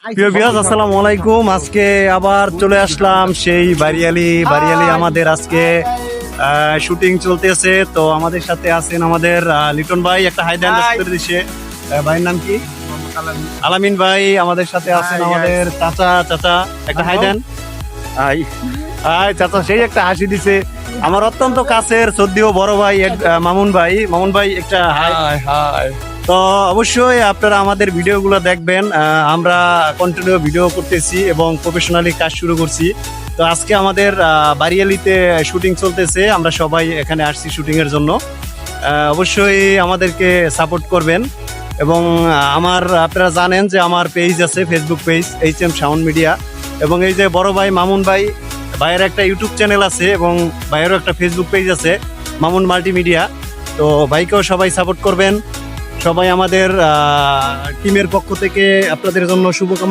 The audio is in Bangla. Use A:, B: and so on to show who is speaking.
A: প্রিয় ভিউয়ার্স, আসসালামু আলাইকুম। আজকে আবার চলে আসলাম সেই বাড়িয়ালি আমাদের আজকে শুটিং চলতেছে। তো আমাদের সাথে আছেন আমাদের লিটন ভাই, একটা হাই দেন দিচ্ছে। ভাইয়ের নাম কি? আলামিন ভাই। আমাদের সাথে আছেন আমাদের চাচা, একটা হাই দেন। হাই হাই চাচা, সেই একটা হাসি দিছে। আমার অত্যন্ত কাছের সদ্যীয় বড় ভাই মামুন ভাই একটা হাই হাই। তো অবশ্যই আপনারা আমাদের ভিডিওগুলো দেখবেন। আমরা কন্টিনিউ ভিডিও করতেছি এবং প্রফেশনালি কাজ শুরু করছি। তো আজকে আমাদের বাড়িয়ালিতে শুটিং চলতেছে, আমরা সবাই এখানে আসছি শুটিংয়ের জন্য। অবশ্যই আমাদেরকে সাপোর্ট করবেন। এবং আপনারা জানেন যে আমার পেজ আছে, Facebook page HM sound media. এবং এই যে বড় ভাই মামুন ভাইয়ের একটা ইউটিউব চ্যানেল আছে এবং ভাইয়েরও একটা ফেসবুক পেজ আছে, মামুন মাল্টিমিডিয়া। তো ভাইকেও সবাই সাপোর্ট করবেন। সবাই আমাদের টিমের পক্ষ থেকে আপনাদের জন্য শুভকামনা।